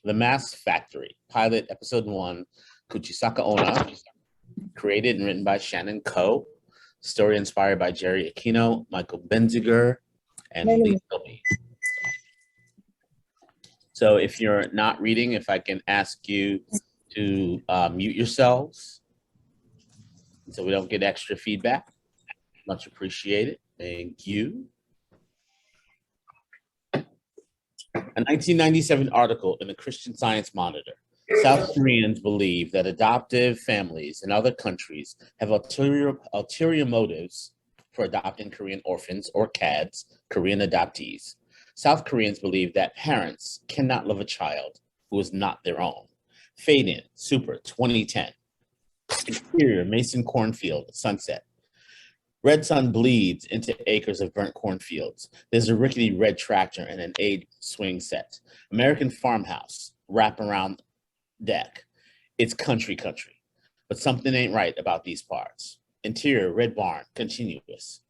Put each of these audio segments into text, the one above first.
The Mask Factory, pilot episode 1, Kuchisake Onna, created and written by Shannon Koh. Story inspired by Jerry Aquino, Michael Benziger, and Lee Philby. So if you're not reading, if I can ask you to mute yourselves so we don't get extra feedback. Much appreciated. Thank you. A 1997 article in the Christian Science Monitor. South Koreans believe that adoptive families in other countries have ulterior motives for adopting Korean orphans or CADs, Korean adoptees. South Koreans believe that parents cannot love a child who is not their own. Fade in, Super, 2010. Exterior, Mason cornfield, sunset. Red sun bleeds into acres of burnt cornfields. There's a rickety red tractor and an aid swing set. American farmhouse, wraparound deck. It's country, but something ain't right about these parts. Interior, red barn, continuous.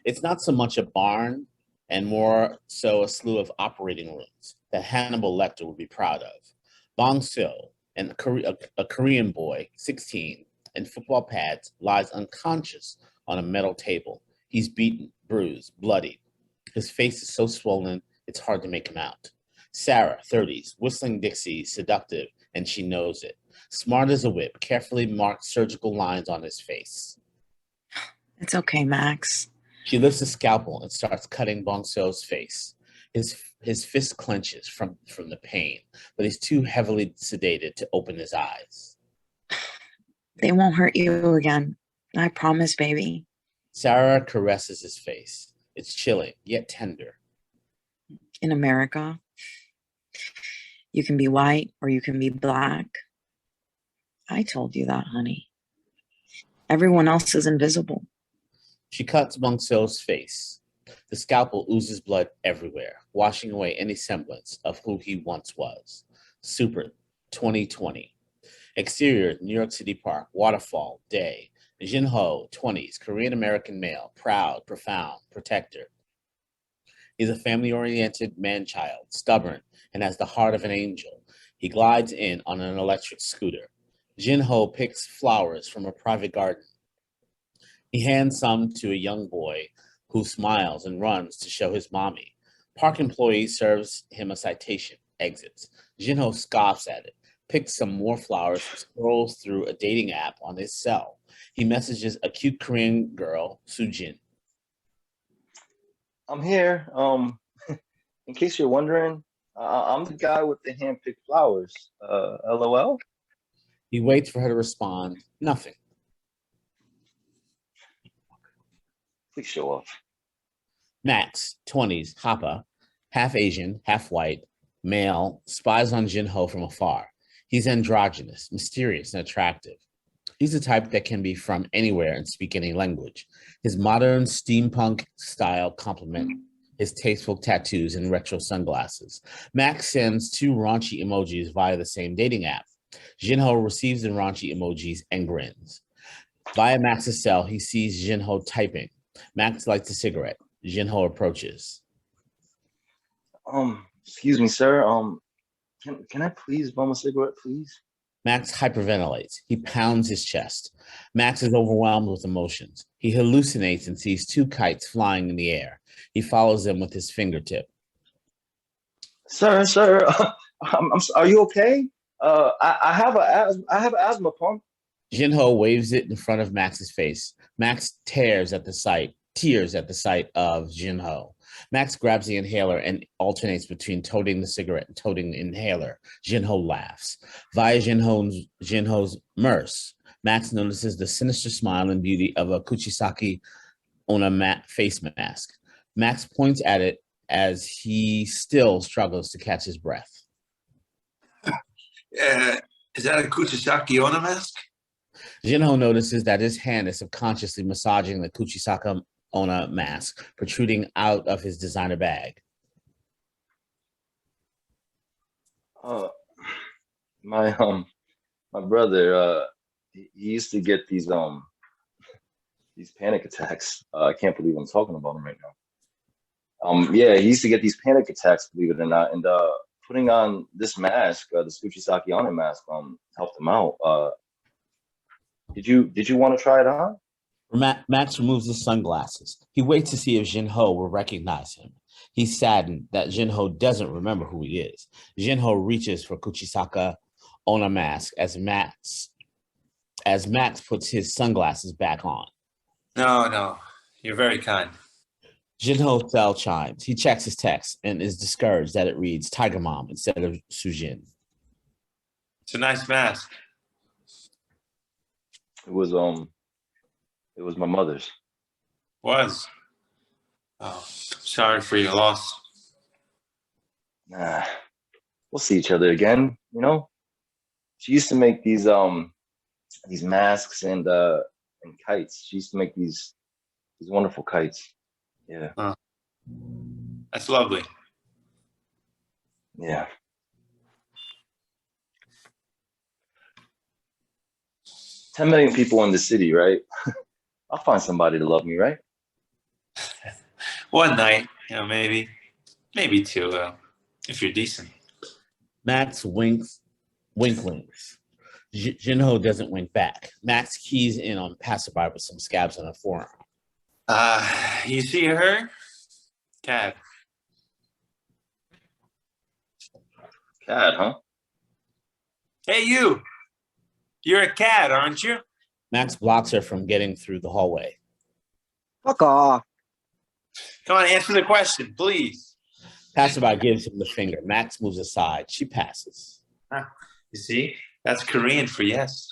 It's not so much a barn and more so a slew of operating rooms that Hannibal Lecter would be proud of. Bong Sil, and a Korean boy, 16, in football pads, lies unconscious on a metal table. He's beaten, bruised, bloody. His face is so swollen, it's hard to make him out. Sarah, 30s, whistling Dixie, seductive, and she knows it. Smart as a whip, carefully marked surgical lines on his face. It's okay, Max. She lifts a scalpel and starts cutting Bong So's face. His fist clenches from the pain, but he's too heavily sedated to open his eyes. They won't hurt you again. I promise, baby. Sarah caresses his face. It's chilling, yet tender. In America, you can be white or you can be black. I told you that, honey. Everyone else is invisible. She cuts Bong So's face. The scalpel oozes blood everywhere, washing away any semblance of who he once was. Super, 2020. Exterior, New York City Park, waterfall, day. Jin Ho, 20s, Korean-American male, proud, profound, protector. He's a family-oriented man-child, stubborn, and has the heart of an angel. He glides in on an electric scooter. Jin Ho picks flowers from a private garden. He hands some to a young boy who smiles and runs to show his mommy. Park employee serves him a citation, exits. Jin Ho scoffs at it, picks some more flowers, and scrolls through a dating app on his cell. He messages a cute Korean girl, Sujin. I'm here. In case you're wondering, I'm the guy with the hand-picked flowers. LOL? He waits for her to respond. Nothing. Please show off. Max, 20s, Hapa, half Asian, half white, male, spies on Jin Ho from afar. He's androgynous, mysterious, and attractive. He's the type that can be from anywhere and speak any language. His modern steampunk style complement his tasteful tattoos and retro sunglasses. Max sends 2 raunchy emojis via the same dating app. Jin Ho receives the raunchy emojis and grins. Via Max's cell, he sees Jin Ho typing. Max lights a cigarette. Jin Ho approaches. Excuse me, sir. Can I please bum a cigarette, please? Max hyperventilates. He pounds his chest. Max is overwhelmed with emotions. He hallucinates and sees 2 kites flying in the air. He follows them with his fingertip. Sir, are you okay? I have an asthma pump. Jin Ho waves it in front of Max's face. Max tears at the sight of Jin Ho. Max grabs the inhaler and alternates between toting the cigarette and toting the inhaler. Jin Ho laughs. Via Jin Ho's Merce, Max notices the sinister smile and beauty of a Kuchisake Onna face mask. Max points at it as he still struggles to catch his breath. Is that a Kuchisake Onna mask? Jin Ho notices that his hand is subconsciously massaging the Kuchisake Onna mask protruding out of his designer bag. My brother, he used to get these panic attacks. I can't believe I'm talking about him right now. Yeah, he used to get these panic attacks, believe it or not. And putting on this mask, this Kuchisake Onna mask, helped him out. Did you want to try it on? Max removes his sunglasses. He waits to see if Jinho will recognize him. He's saddened that Jinho doesn't remember who he is. Jinho reaches for Kuchisake Onna mask as Max puts his sunglasses back on. No, you're very kind. Jinho cell chimes. He checks his text and is discouraged that it reads Tiger Mom instead of Sujin. It's a nice mask. It was my mother's. Was. Oh, sorry for your loss. Nah, we'll see each other again. You know, she used to make these masks and kites. She used to make these wonderful kites. Yeah. Huh. That's lovely. Yeah. 10 million people in the city, right? I'll find somebody to love me, right? One night, maybe two, if you're decent. Max winks. Jinho doesn't wink back. Max keys in on passerby with some scabs on her forearm. You see her? Cat. Cat, huh? Hey, you. You're a cat, aren't you? Max blocks her from getting through the hallway. Fuck off. Come on, answer the question, please. Passerby gives him the finger. Max moves aside. She passes. You see? That's Korean for yes.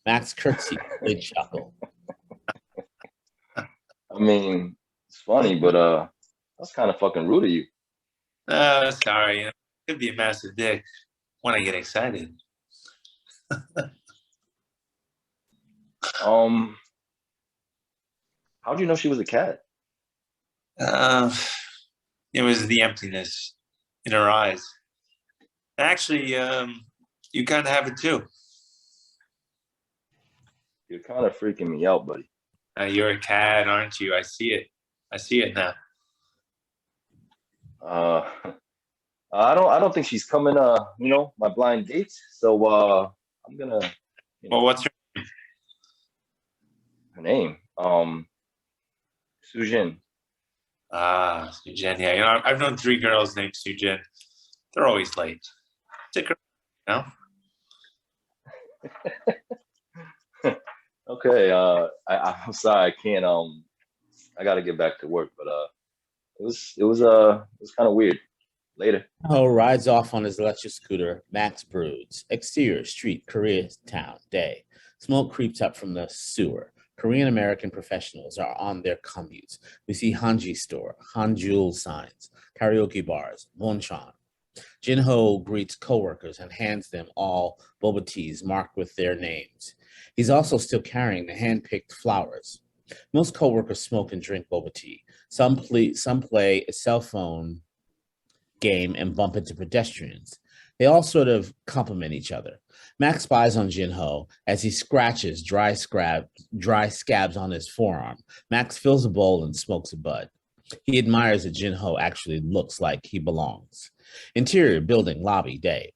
Max curtsies. They chuckle. I mean, it's funny, but that's kind of fucking rude of you. Sorry. It could be a massive dick when I get excited. How'd you know she was a cat? It was the emptiness in her eyes. Actually, you kind of have it too. You're kind of freaking me out, buddy. You're a cat, aren't you? I see it. I see it now. I don't think she's coming. My blind dates. So I'm gonna. Well, what's her name? Sujin. Sujin. Yeah, I've known 3 girls named Sujin. They're always late. It's a girl, Okay. I'm sorry. I can't. I got to get back to work. But it was kind of weird. Later. Jinho rides off on his electric scooter. Max broods. Exterior, street, Koreatown, day. Smoke creeps up from the sewer. Korean American professionals are on their commutes. We see Hanji store, Hanjul signs, karaoke bars, Wonchon. Jinho greets coworkers and hands them all boba teas marked with their names. He's also still carrying the hand-picked flowers. Most coworkers smoke and drink boba tea. Some play a cell phone game and bump into pedestrians. They all sort of compliment each other. Max spies on Jinho as he scratches dry scabs on his forearm. Max fills a bowl and smokes a bud. He admires that Jinho actually looks like he belongs. Interior building, lobby, day.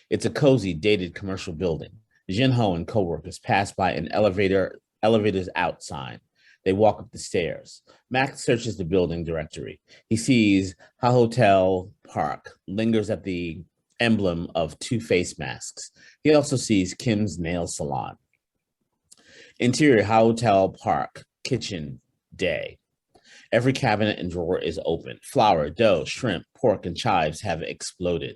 It's a cozy, dated commercial building. Jinho and coworkers pass by an elevators out sign. They walk up the stairs. Max searches the building directory. He sees Ha Hotel Park, lingers at the emblem of 2 face masks. He also sees Kim's nail salon. Interior, Ha Hotel Park, kitchen, day. Every cabinet and drawer is open. Flour, dough, shrimp, pork, and chives have exploded.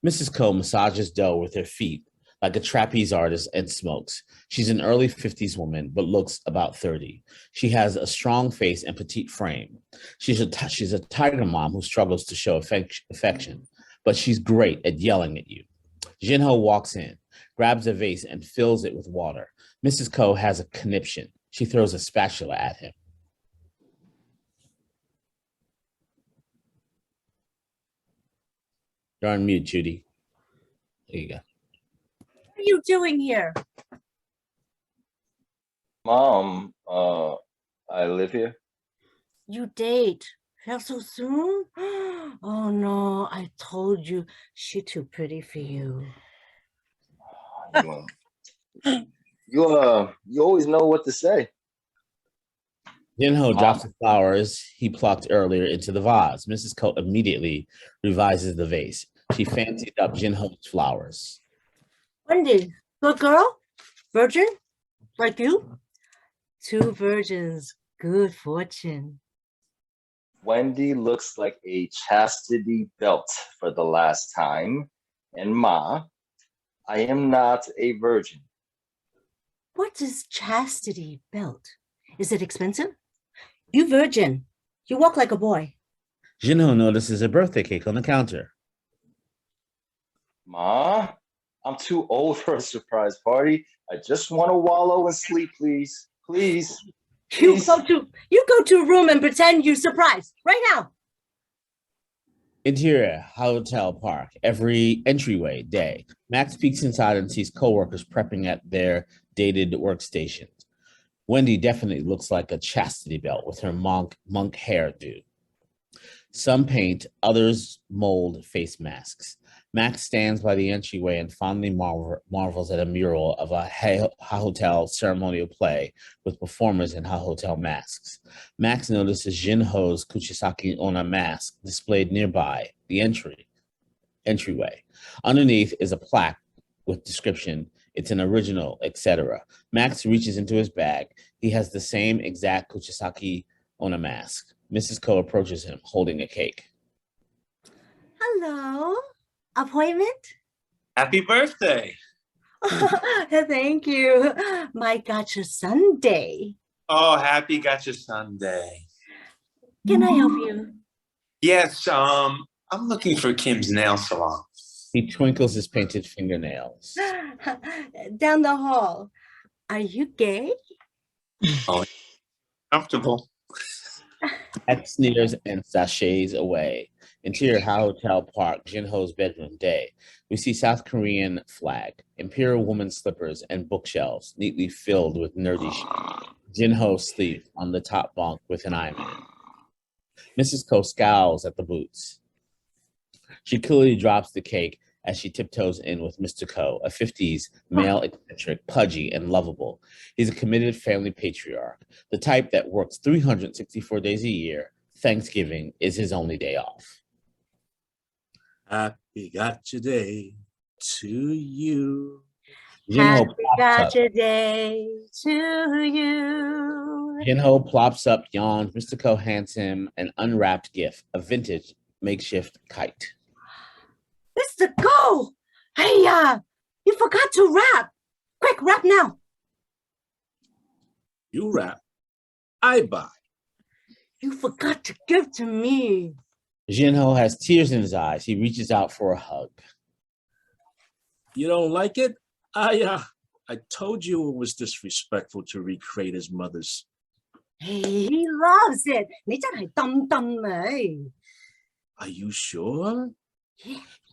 Mrs. Ko massages dough with her feet like a trapeze artist and smokes. She's an early 50s woman, but looks about 30. She has a strong face and petite frame. She's a tiger mom who struggles to show affection, but she's great at yelling at you. Jinho walks in, grabs a vase, and fills it with water. Mrs. Ko has a conniption. She throws a spatula at him. You're on mute, Judy. There you go. What are you doing here? Mom, I live here. You date. Fell so soon? Oh no, I told you she's too pretty for you. You always know what to say. Jinho Ma, drops the flowers he plucked earlier into the vase. Mrs. Ko immediately revises the vase. She fancied up Jinho's flowers. Wendy, good girl? Virgin? Like you? Two virgins, good fortune. Wendy looks like a chastity belt for the last time. And Ma, I am not a virgin. What is chastity belt? Is it expensive? You virgin. You walk like a boy. Jinho notices a birthday cake on the counter. Ma, I'm too old for a surprise party. I just want to wallow and sleep, please. Please. You Please. go to a room and pretend you're surprised right now. Interior hotel park. Every entryway day, Max peeks inside and sees coworkers prepping at their dated workstations. Wendy definitely looks like a chastity belt with her monk hairdo. Some paint, others mold face masks. Max stands by the entryway and fondly marvels at a mural of a hotel ceremonial play with performers in hotel masks. Max notices Jinho's Kuchisake Onna mask displayed nearby the entryway. Underneath is a plaque with description, it's an original, etc. Max reaches into his bag. He has the same exact Kuchisake Onna mask. Mrs. Ko approaches him, holding a cake. Hello. Appointment? Happy birthday. Thank you. My gotcha Sunday. Oh, happy gotcha Sunday. Can I help you? Yes, I'm looking for Kim's nail salon. He twinkles his painted fingernails. Down the hall. Are you gay? Oh, comfortable. X sneers and sachets away. Interior hotel park, Jinho's bedroom day. We see South Korean flag, imperial woman slippers, and bookshelves neatly filled with nerdy shit. Jinho sleeps on the top bunk with an eye man. Mrs. Ko scowls at the boots. She clearly drops the cake as she tiptoes in with Mr. Ko, a 50s male, eccentric, pudgy, and lovable. He's a committed family patriarch, the type that works 364 days a year. Thanksgiving is his only day off. Happy gotcha day to you. Jinho Happy plops up. gotcha day to you. Jinho plops up, yawns. Mr. Ko hands him an unwrapped gift, a vintage makeshift kite. Mr. Go! Hey, you forgot to wrap. Quick, wrap now. You rap, I buy. You forgot to give to me. Jinho has tears in his eyes. He reaches out for a hug. You don't like it? I told you it was disrespectful to recreate his mother's. Hey, he loves it. 你真係dumb dumb哎. Are you sure?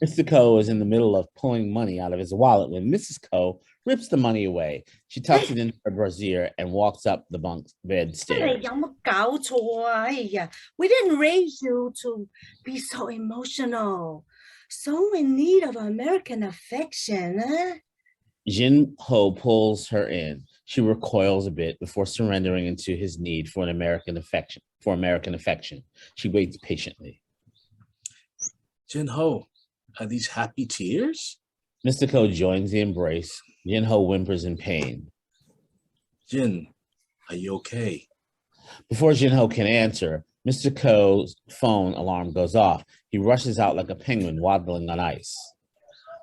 Mr. Ko is in the middle of pulling money out of his wallet when Mrs. Ko rips the money away. She tucks it into her brassiere and walks up the bunk bed 真係 stairs. 有乜搞錯啊？哎呀, we didn't raise you to be so emotional, so in need of American affection. Eh? Jinho pulls her in. She recoils a bit before surrendering into his need for American affection. She waits patiently. Jinho, are these happy tears? Mr. Ko joins the embrace. Jinho whimpers in pain. Jin, are you okay? Before Jinho can answer, Mr. Ko's phone alarm goes off. He rushes out like a penguin waddling on ice.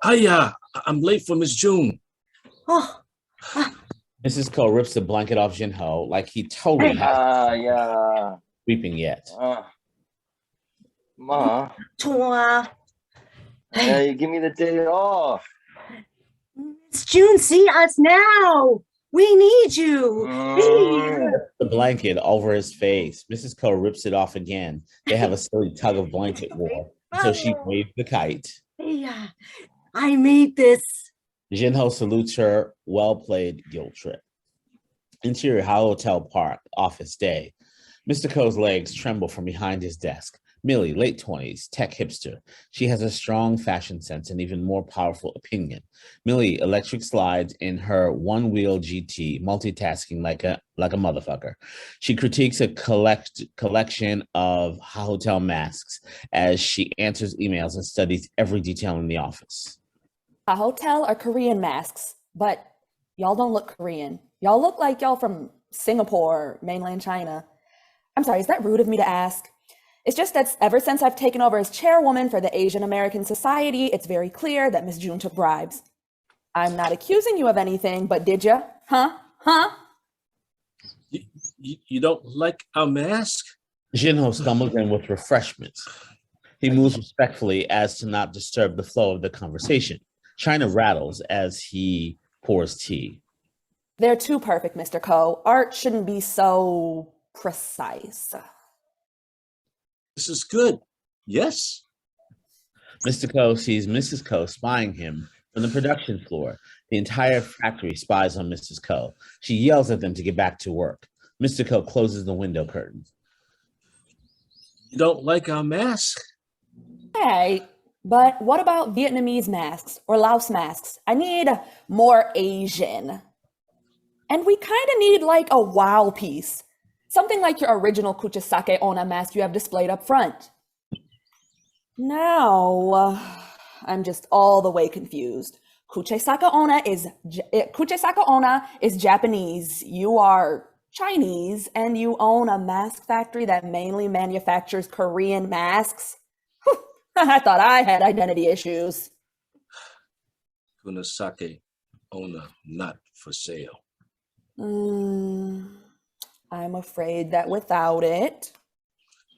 Hiya, I'm late for Miss June. Oh, Mrs. Ko rips the blanket off Jinho like he totally hasn't Yeah. sleeping yet. Ma, 錯啊. yeah, you give me the day off. It's June, see us now. We need you. The blanket over his face. Mrs. Ko rips it off again. They have a silly tug of blanket war. So she waves the kite. Yeah, I made this. Jinho salutes her. Well played, guilt trip. Interior hotel park, office day. Mr. Ko's legs tremble from behind his desk. Millie, late 20s, tech hipster. She has a strong fashion sense and even more powerful opinion. Millie electric slides in her one-wheel GT, multitasking like a motherfucker. She critiques a collection of hotel masks as she answers emails and studies every detail in the office. A hotel are Korean masks, but y'all don't look Korean. Y'all look like y'all from Singapore, mainland China. I'm sorry, is that rude of me to ask? It's just that ever since I've taken over as chairwoman for the Asian American Society, it's very clear that Miss June took bribes. I'm not accusing you of anything, but did ya? Huh? You don't like our mask? Jinho stumbles in with refreshments. He moves respectfully as to not disturb the flow of the conversation. China rattles as he pours tea. They're too perfect, Mr. Ko. Art shouldn't be so precise. This is good. Yes. Mr. Ko sees Mrs. Ko spying him from the production floor. The entire factory spies on Mrs. Ko. She yells at them to get back to work. Mr. Ko closes the window curtains. You don't like our mask? Hey, but what about Vietnamese masks or Laos masks? I need more Asian. And we kind of need like a wow piece. Something like your original Kuchisake Onna mask you have displayed up front. Now, I'm just all the way confused. Kuchisake Onna is Japanese. You are Chinese, and you own a mask factory that mainly manufactures Korean masks. Whew, I thought I had identity issues. Kuchisake Onna, not for sale. I'm afraid that without it...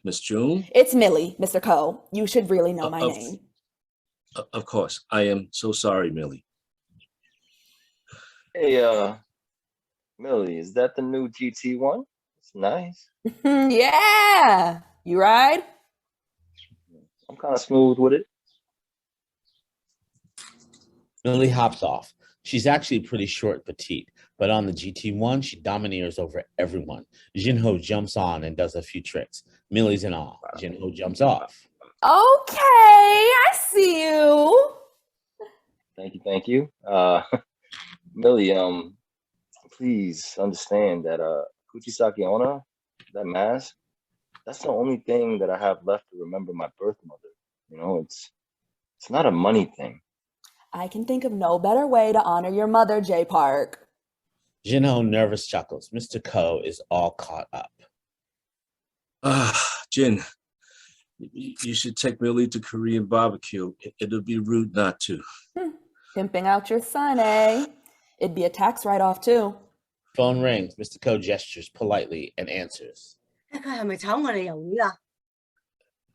Miss June? It's Millie, Mr. Ko. You should really know my name. Of course. I am so sorry, Millie. Hey, Millie, is that the new GT one? It's nice. Yeah! You ride? I'm kind of smooth with it. Millie hops off. She's actually pretty short, petite, but on the GT1, she domineers over everyone. Jinho jumps on and does a few tricks. Millie's in awe. Jinho jumps off. Okay, I see you. Thank you. Millie, please understand that Kuchisake Onna, that mask, that's the only thing that I have left to remember my birth mother. You know, it's not a money thing. I can think of no better way to honor your mother, J Park. Jinho nervous chuckles. Mr. Ko is all caught up. Jin, you should take Millie to Korean barbecue. It'll be rude not to. Pimping out your son, eh? It'd be a tax write-off, too. Phone rings. Mr. Ko gestures politely and answers. 佢係咪炒我哋魷魚啊？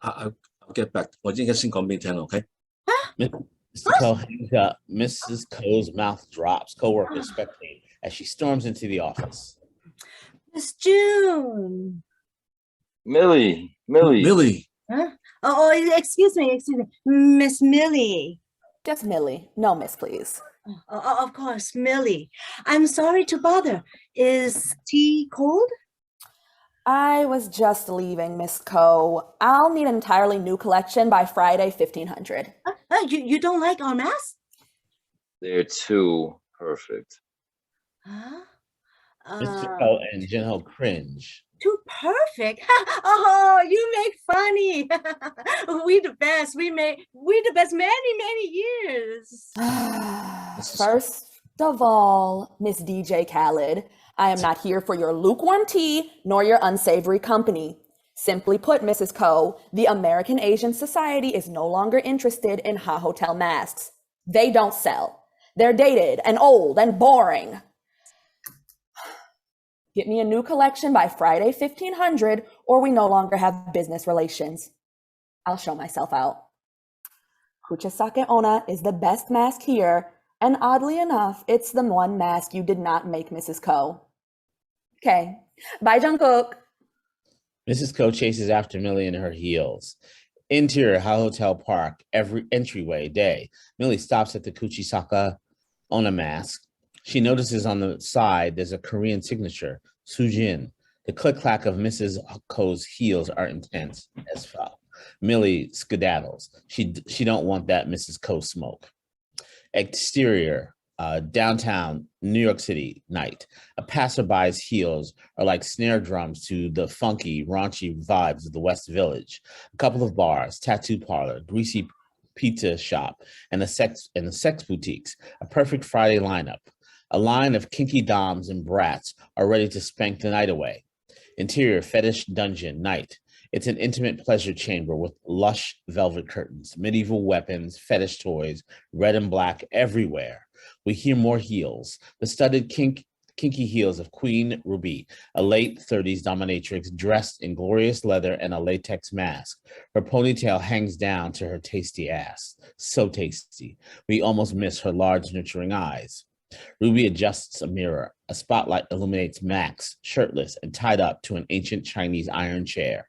I'll get back. 我應該先講俾你聽 okay? Mr. Ko hangs up. Mrs. Ko's mouth drops. Co-workers spectate as she storms into the office. Miss June. Millie. Huh? Oh, excuse me. Miss Millie. Just Millie. No, miss, please. Oh, of course, Millie. I'm sorry to bother. Is tea cold? I was just leaving, Miss Ko. I'll need an entirely new collection by Friday, 1500. You don't like our mask? They're too perfect. Huh? Mr. Ko and Jinho cringe. Too perfect? Oh, you make funny. We the best. We the best many years. First of all, Miss DJ Khaled, I am not here for your lukewarm tea nor your unsavory company. Simply put, Mrs. Ko, the American Asian Society is no longer interested in Ha Hotel masks. They don't sell. They're dated and old and boring. Get me a new collection by Friday, 1500, or we no longer have business relations. I'll show myself out. Kuchisake Onna is the best mask here, and oddly enough, it's the one mask you did not make, Mrs. Ko. Okay, bye, Jungkook. Mrs. Ko chases after Millie in her heels. Interior Hotel Park, every entryway day. Millie stops at the Kuchisake Onna mask. She notices on the side there's a Korean signature, Sujin. The click-clack of Mrs. Coe's heels are intense as fuck. Millie skedaddles. She don't want that Mrs. Coe smoke. Exterior, downtown New York City night. A passerby's heels are like snare drums to the funky, raunchy vibes of the West Village. A couple of bars, tattoo parlor, greasy pizza shop, and the sex boutiques. A perfect Friday lineup. A line of kinky doms and brats are ready to spank the night away. Interior fetish dungeon night. It's an intimate pleasure chamber with lush velvet curtains, medieval weapons, fetish toys, red and black everywhere. We hear more heels, the studded kinky heels of Queen Ruby, a late 30s dominatrix dressed in glorious leather and a latex mask. Her ponytail hangs down to her tasty ass. So tasty. We almost miss her large, nurturing eyes. Ruby adjusts a mirror. A spotlight illuminates Max, shirtless and tied up to an ancient Chinese iron chair.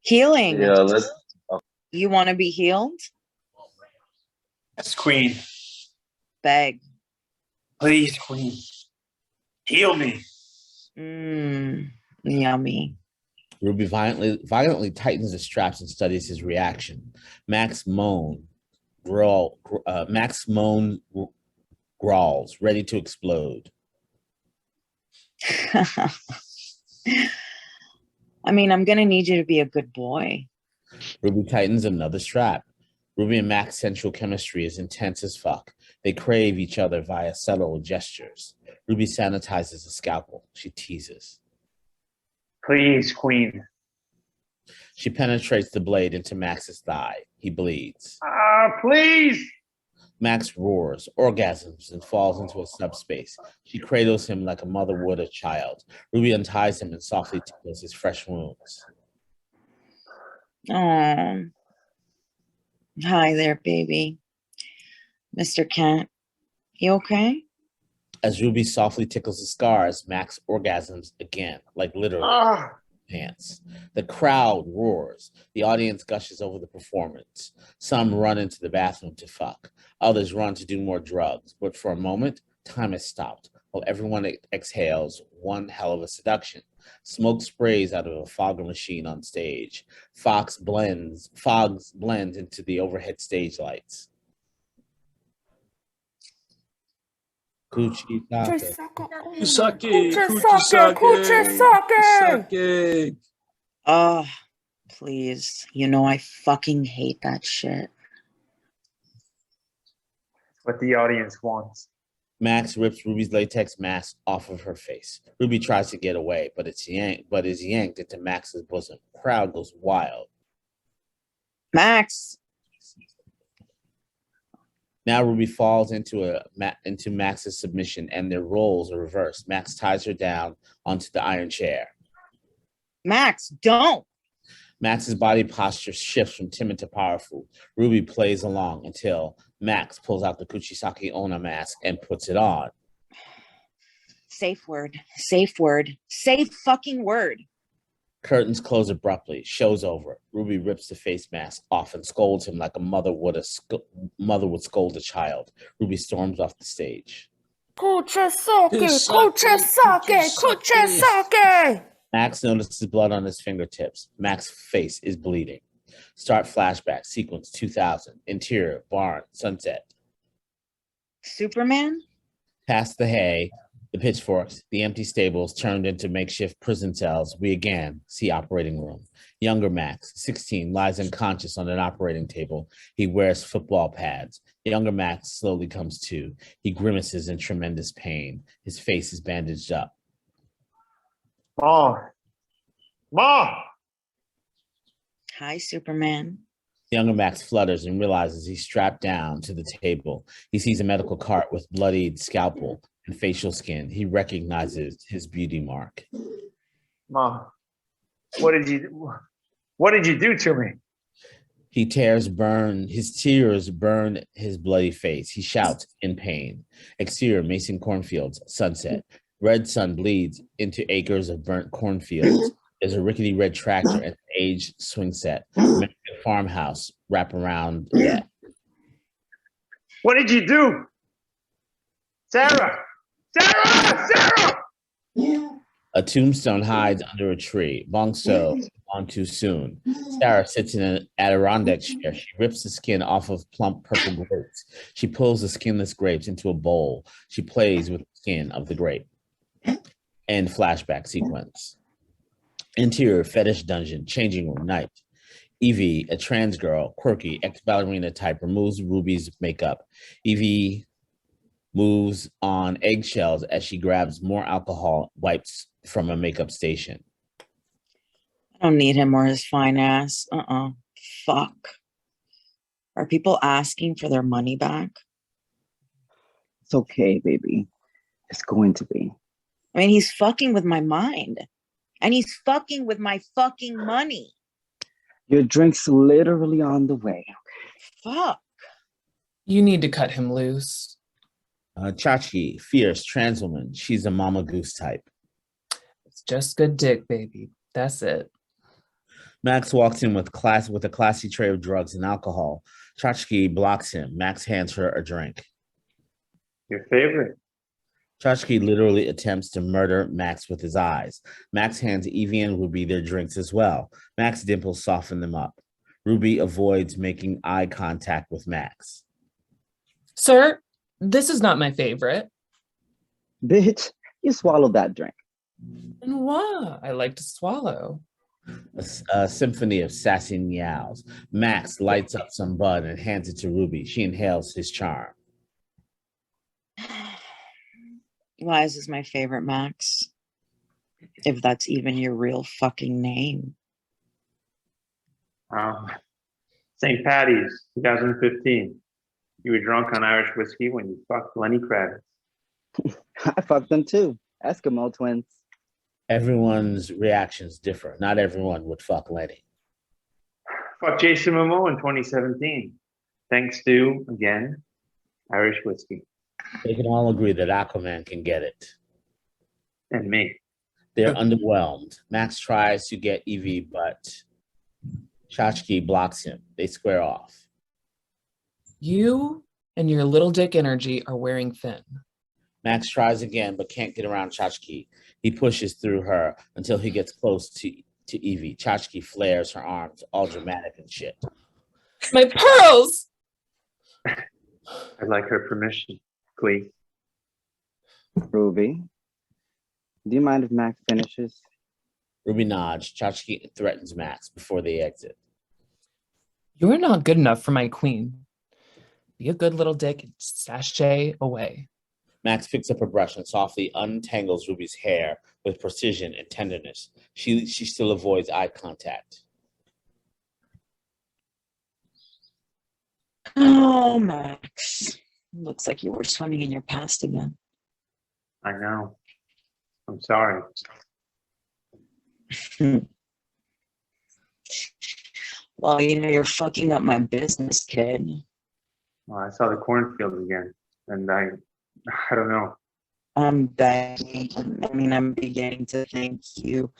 Healing. Yeah, let's. You want to be healed? Yes, Queen. Beg. Please, Queen. Heal me. Yummy. Ruby violently tightens the straps and studies his reaction. Max moans, growls, ready to explode. I mean, I'm going to need you to be a good boy. Ruby tightens another strap. Ruby and Max's sensual chemistry is intense as fuck. They crave each other via subtle gestures. Ruby sanitizes a scalpel. She teases. Please, Queen. She penetrates the blade into Max's thigh. He bleeds. Please. Max roars, orgasms, and falls into a subspace. She cradles him like a mother would a child. Ruby unties him and softly tickles his fresh wounds. Oh. Hi there, baby. Mr. Kent, you okay? As Ruby softly tickles the scars, Max orgasms again, like literally pants. The crowd roars. The audience gushes over the performance. Some run into the bathroom to fuck. Others run to do more drugs. But for a moment, time has stopped while everyone exhales one hell of a seduction. Smoke sprays out of a fogger machine on stage. Fogs blends into the overhead stage lights. Kuchisake. Kuchisake. Oh, please. You know I fucking hate that shit. What the audience wants. Max rips Ruby's latex mask off of her face. Ruby tries to get away, but is yanked into Max's bosom. Crowd goes wild. Max. Now Ruby falls into Max's submission, and their roles are reversed. Max ties her down onto the iron chair. Max, don't. Max's body posture shifts from timid to powerful. Ruby plays along until Max pulls out the Kuchisake Onna mask and puts it on. Safe word. Safe word. Safe fucking word. Curtains close abruptly. Show's over. Ruby rips the face mask off and scolds him like a mother would scold a child. Ruby storms off the stage. Kuchisake. Max notices blood on his fingertips. Max's face is bleeding. Start flashback, sequence 2000. Interior, barn, sunset. Superman? Past the hay, the pitchforks, the empty stables turned into makeshift prison cells, we again see operating room. Younger Max, 16, lies unconscious on an operating table. He wears football pads. Younger Max slowly comes to. He grimaces in tremendous pain. His face is bandaged up. Mom. Hi, Superman. Younger Max flutters and realizes he's strapped down to the table. He sees a medical cart with bloodied scalpel and facial skin. He recognizes his beauty mark. Mom, what did you do to me? His tears burn his bloody face. He shouts in pain. Exterior, Mason cornfields, sunset. Red sun bleeds into acres of burnt cornfields. There's a rickety red tractor and an aged swing set. American farmhouse wraparound deck. What did you do? Sarah! Sarah! Sarah! A tombstone hides under a tree. Bongso, gone too soon. Sarah sits in an Adirondack chair. She rips the skin off of plump purple grapes. She pulls the skinless grapes into a bowl. She plays with the skin of the grape. End flashback sequence. Interior fetish dungeon, changing room, night. Evie, a trans girl, quirky, ex-ballerina type, removes Ruby's makeup. Evie moves on eggshells as she grabs more alcohol wipes from a makeup station. I don't need him or his fine ass. Fuck. Are people asking for their money back? It's okay, baby. It's going to be. I mean, he's fucking with my mind. And he's fucking with my fucking money. Your drink's literally on the way. Fuck. You need to cut him loose. Chachi, fierce, trans woman. She's a mama goose type. It's just good dick, baby. That's it. Max walks in with a classy tray of drugs and alcohol. Chachki blocks him. Max hands her a drink. Your favorite? Chachki literally attempts to murder Max with his eyes. Max hands Evie and Ruby their drinks as well. Max dimples soften them up. Ruby avoids making eye contact with Max. Sir, this is not my favorite. Bitch, you swallowed that drink. And why? I like to swallow. A symphony of sassy meows. Max lights up some bud and hands it to Ruby. She inhales his charm. Why is this my favorite, Max? If that's even your real fucking name. St. Patty's, 2015. You were drunk on Irish whiskey when you fucked Lenny Kravitz. I fucked them too. Eskimo twins. Everyone's reactions differ. Not everyone would fuck Lenny. Fuck Jason Momoa in 2017. Thanks to, again, Irish whiskey. They can all agree that Aquaman can get it. And me. They're underwhelmed. Max tries to get Evie, but Chachki blocks him. They square off. You and your little dick energy are wearing thin. Max tries again, but can't get around Chachki. He pushes through her until he gets close to Evie. Chachki flares her arms, all dramatic and shit. My pearls! I'd like her permission, please. Ruby, do you mind if Max finishes? Ruby nods. Chachki threatens Max before they exit. You're not good enough for my queen. Be a good little dick and sashay away. Max picks up a brush and softly untangles Ruby's hair with precision and tenderness. She still avoids eye contact. Oh, Max. Looks like you were swimming in your past again. I know. I'm sorry. Well, you know, you're fucking up my business, kid. Well, I saw the cornfield again, and I don't know. I'm beginning to think you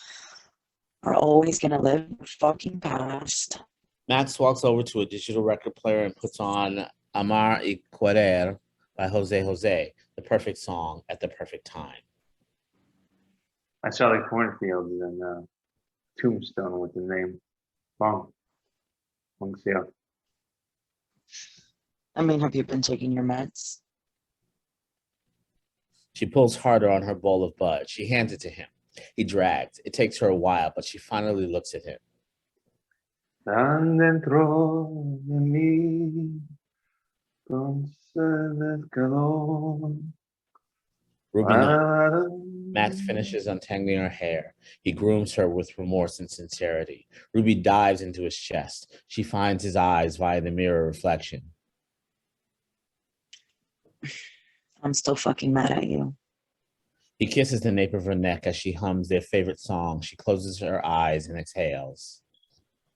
are always gonna live in the fucking past. Max walks over to a digital record player and puts on Amar y Querer by Jose, the perfect song at the perfect time. I saw the cornfield and tombstone with the name Bong. Bong Seo. I mean, have you been taking your meds? She pulls harder on her bowl of bud. She hands it to him. He drags. It takes her a while, but she finally looks at him. Tan dentro de mí, con sed calor. Ruby nods. Max finishes untangling her hair. He grooms her with remorse and sincerity. Ruby dives into his chest. She finds his eyes via the mirror reflection. I'm still fucking mad at you. He kisses the nape of her neck as she hums their favorite song. She closes her eyes and exhales.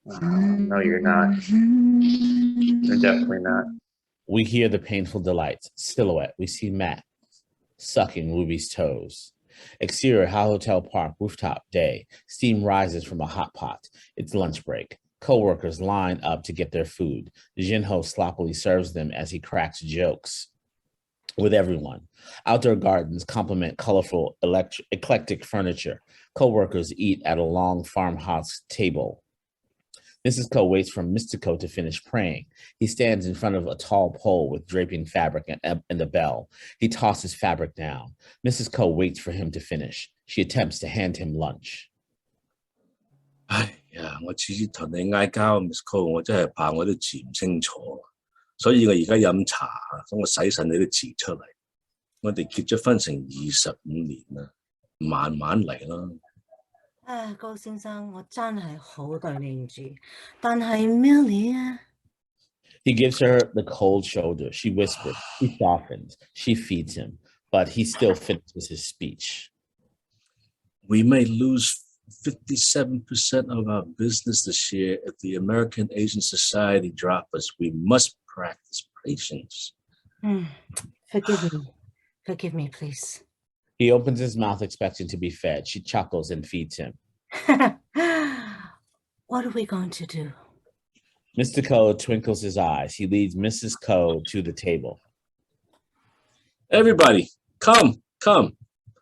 No, you're not. You're definitely not. We hear the painful delights. Silhouette. We see Max sucking Ruby's toes. Exterior Hotel Park rooftop day. Steam rises from a hot pot. It's lunch break. Co-workers line up to get their food. Jinho sloppily serves them as he cracks jokes with everyone. Outdoor gardens complement colorful, eclectic furniture. Co-workers eat at a long farmhouse table. Mrs. Ko waits for Mr. Ko to finish praying. He stands in front of a tall pole with draping fabric and a bell. He tosses fabric down. Mrs. Ko waits for him to finish. She attempts to hand him lunch. 哎呀，我次次同你嗌交，Miss Cole，我真係怕我啲字唔清楚，所以我而家飲茶，等我洗曬你啲字出嚟。我哋結咗婚成25年啦，慢慢嚟啦。啊，高先生，我真係好對你唔住，但係 Millie 啊。 He gives her the cold shoulder. She whispers. He softens. She feeds him, but he still finishes his speech. We may lose 57% of our business this year if the American Asian Society drop us. We must practice patience. Forgive me, please. He opens his mouth expecting to be fed. She chuckles and feeds him. What are we going to do? Mr. Ko twinkles his eyes. He leads Mrs. Ko to the table. Everybody, come.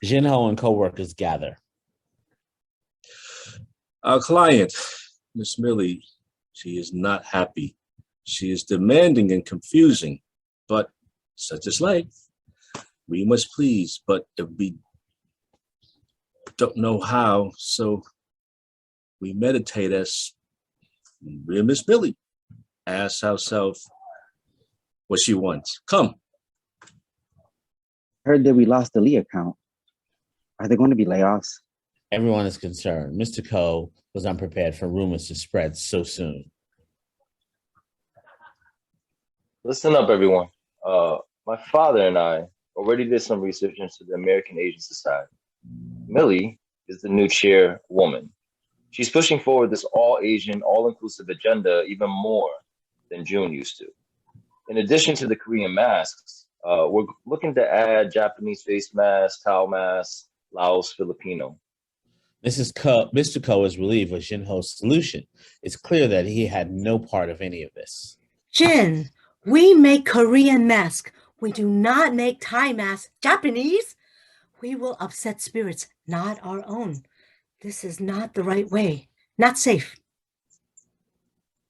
Jinho and co-workers gather. Our client, Miss Millie, she is not happy. She is demanding and confusing, but such is life. We must please, but if we don't know how, so we meditate as we're Miss Millie. Ask ourselves what she wants. Come. Heard that we lost the Lee account. Are there going to be layoffs? Everyone is concerned. Mr. Ko was unprepared for rumors to spread so soon. Listen up, everyone. My father and I already did some research into the American Asian Society. Millie is the new chairwoman. She's pushing forward this all-Asian, all-inclusive agenda even more than June used to. In addition to the Korean masks, we're looking to add Japanese face masks, Tao masks, Laos, Filipino. Mr. Ko is relieved with Jinho's solution. It's clear that he had no part of any of this. Jin, we make Korean masks. We do not make Thai masks. Japanese? We will upset spirits, not our own. This is not the right way. Not safe.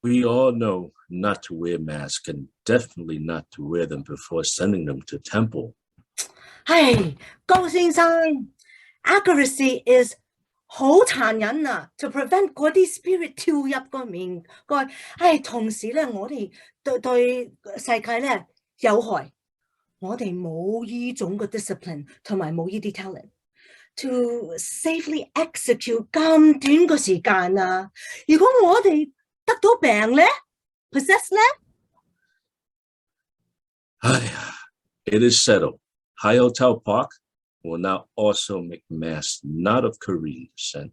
We all know not to wear masks and definitely not to wear them before sending them to temple. Hey, 高先生, accuracy is 好殘忍啊 to prevent 嗰啲 spirit 跳入個面蓋。同時咧，我哋對世界咧有害。我哋冇依種嘅 discipline 同埋冇依啲 talent to safely execute 咁短嘅時間啊！如果我哋得到病咧 ，possess 咧， It is settled. High Hotel Park will now also make masks not of Korean descent.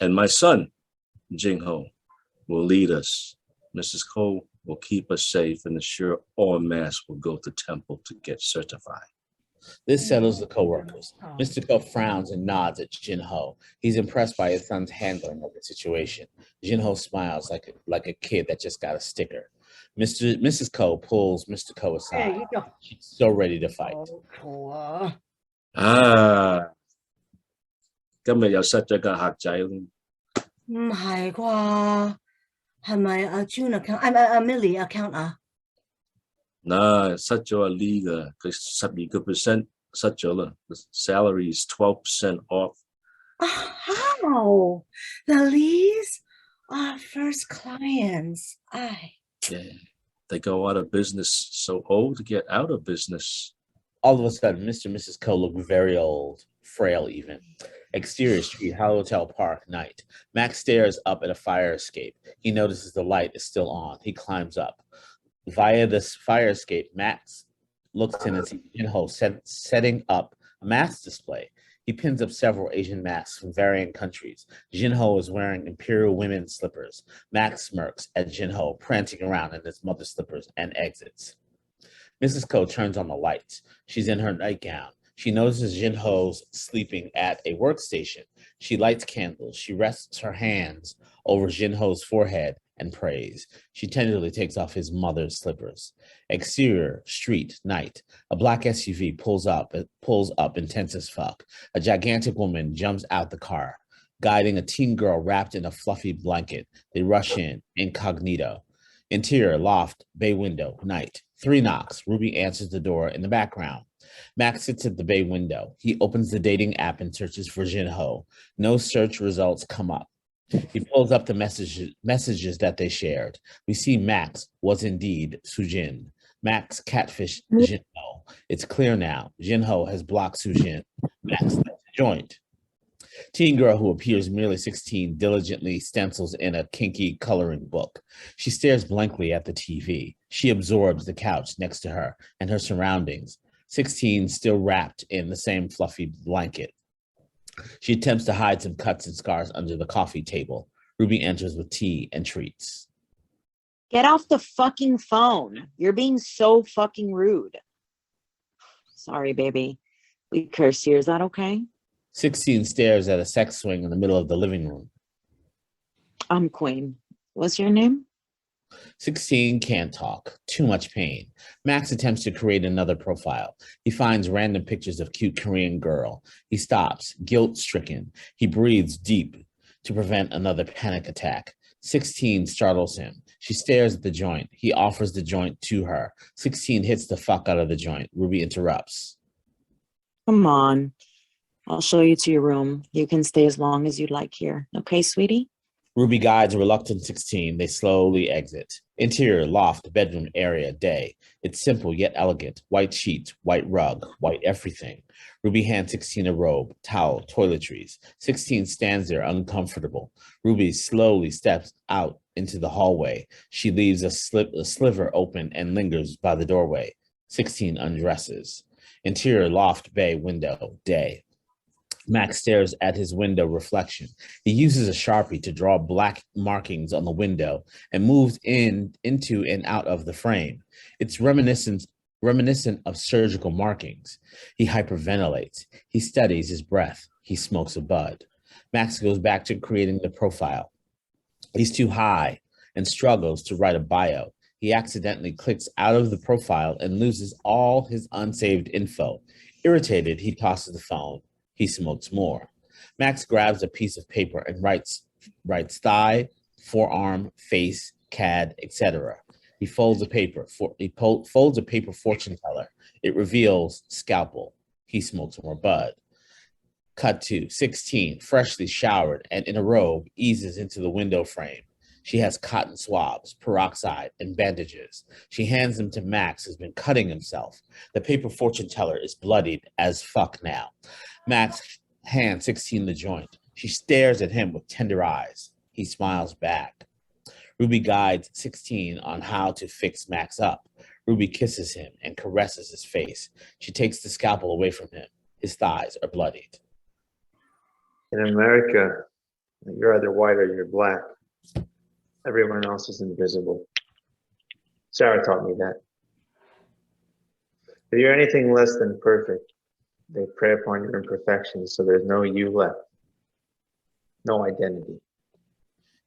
And my son, Jingho, will lead us. Mrs. Ko will keep us safe and assure all masks will go to temple to get certified. This settles the co-workers. Mr. Ko frowns and nods at Jinho. He's impressed by his son's handling of the situation. Jinho smiles like a kid that just got a sticker. Mrs. Ko pulls Mr. Ko aside. She's so ready to fight. 今日又失咗個客仔咯。唔係啩？係咪阿 June account？阿 Millie account 啊？嗱，失咗阿 Lee 㗎，佢12% 失咗啦。The salary is 12% off. How? The Lees are first clients. Yeah, they go out of business so old to get out of business. All of a sudden, Mr. and Mrs. Ko look very old, frail even. Exterior street, Hotel Park, night. Max stares up at a fire escape. He notices the light is still on. He climbs up. Via this fire escape, Max looks in and sees Jinho setting up a mask display. He pins up several Asian masks from varying countries. Jinho is wearing imperial women's slippers. Max smirks at Jinho, prancing around in his mother's slippers, and exits. Mrs. Ko turns on the lights. She's in her nightgown. She notices Jinho's sleeping at a workstation. She lights candles. She rests her hands over Jinho's forehead and prays. She tenderly takes off his mother's slippers. Exterior, street, night. A black SUV pulls up intense as fuck. A gigantic woman jumps out the car, guiding a teen girl wrapped in a fluffy blanket. They rush in, incognito. Interior, loft, bay window, night. 3 knocks. Ruby answers the door in the background. Max sits at the bay window. He opens the dating app and searches for Jinho. No search results come up. He pulls up the messages that they shared. We see Max was indeed Sujin. Max catfished Jinho. It's clear now. Jinho has blocked Sujin. Max lights a joint. Teen girl who appears merely 16 diligently stencils in a kinky coloring book. She stares blankly at the TV. She absorbs the couch next to her and her surroundings. 16 still wrapped in the same fluffy blanket. She attempts to hide some cuts and scars under the coffee table. Ruby enters with tea and treats. Get off the fucking phone. You're being so fucking rude. Sorry, baby. We curse here. Is that okay? 16 stares at a sex swing in the middle of the living room. I'm Queen. What's your name? 16 can't talk. Too much pain. Max attempts to create another profile. He finds random pictures of cute Korean girl. He stops, guilt-stricken. He breathes deep to prevent another panic attack. 16 startles him. She stares at the joint. He offers the joint to her. 16 hits the fuck out of the joint. Ruby interrupts. Come on. I'll show you to your room. You can stay as long as you'd like here. Okay, sweetie? Ruby guides a reluctant 16. They slowly exit. Interior, loft, bedroom area, day. It's simple yet elegant. White sheets, white rug, white everything. Ruby hands 16 a robe, towel, toiletries. 16 stands there uncomfortable. Ruby slowly steps out into the hallway. She leaves a sliver open and lingers by the doorway. 16 undresses. Interior, loft, bay, window, day. Max stares at his window reflection. He uses a Sharpie to draw black markings on the window and moves into and out of the frame. It's reminiscent of surgical markings. He hyperventilates. He studies his breath. He smokes a bud. Max goes back to creating the profile. He's too high and struggles to write a bio. He accidentally clicks out of the profile and loses all his unsaved info. Irritated, he tosses the phone. He smokes more. Max grabs a piece of paper and writes thigh, forearm, face, CAD, etc. He folds a paper fortune teller. It reveals scalpel. He smokes more bud. Cut to 16, freshly showered and in a robe, eases into the window frame. She has cotton swabs, peroxide, and bandages. She hands them to Max, who's been cutting himself. The paper fortune teller is bloodied as fuck now. Max hands 16 the joint. She stares at him with tender eyes. He smiles back. Ruby guides 16 on how to fix Max up. Ruby kisses him and caresses his face. She takes the scalpel away from him. His thighs are bloodied. In America, you're either white or you're black. Everyone else is invisible. Sarah taught me that. If you're anything less than perfect, they prey upon your imperfections, so there's no you left. No identity.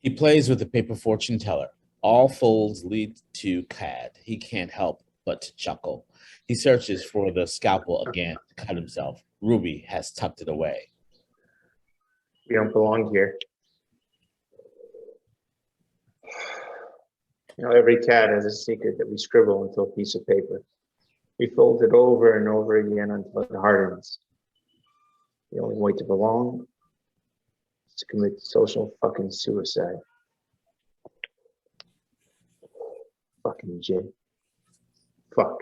He plays with the paper fortune teller. All folds lead to CAD. He can't help but to chuckle. He searches for the scalpel again to cut himself. Ruby has tucked it away. We don't belong here. You know, every cat has a secret that we scribble into a piece of paper. We fold it over and over again until it hardens. The only way to belong is to commit social fucking suicide. Fucking Jin. Fuck.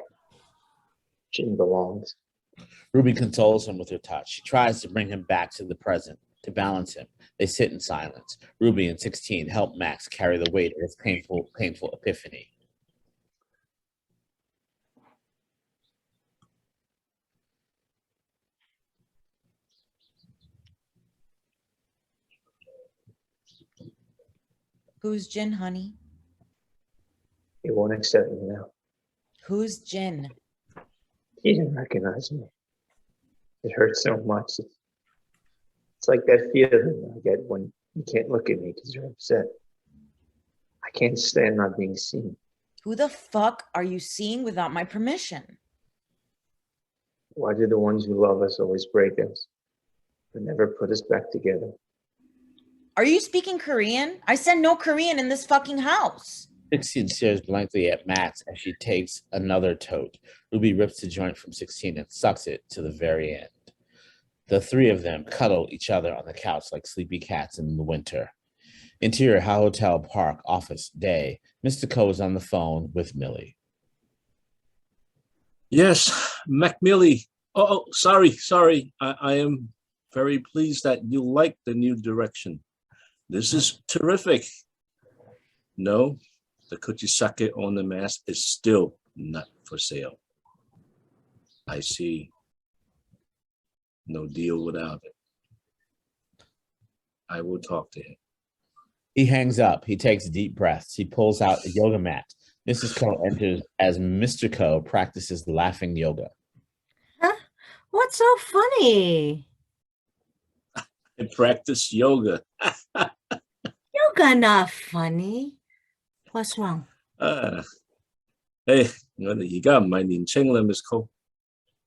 Jin belongs. Ruby consoles him with her touch. She tries to bring him back to the present, to balance him. They sit in silence. Ruby and 16 help Max carry the weight of his painful epiphany. Who's Jin, honey? He won't accept me now. Who's Jin? He didn't recognize me. It hurts so much. It's like that feeling I get when you can't look at me because you're upset. I can't stand not being seen. Who the fuck are you seeing without my permission? Why do the ones who love us always break us, but never put us back together? Are you speaking Korean? I said no Korean in this fucking house. 16 stares blankly at Max as she takes another tote. Ruby rips the joint from 16 and sucks it to the very end. The three of them cuddle each other on the couch like sleepy cats in the winter. Interior Hotel Park office day. Mr. Ko is on the phone with Millie. Yes, Macmillie. Oh, sorry. I am very pleased that you like the new direction. This is terrific. No, the Kuchisake Onna mask is still not for sale. I see. No deal without it. I will talk to him. He hangs up. He takes deep breaths. He pulls out a yoga mat. Mrs. Ko enters as Mr. Ko practices laughing yoga. Huh? What's so funny? I practice yoga. Yoga not funny. What's wrong? Hey, 我哋而家唔係年青啦, Miss Ko.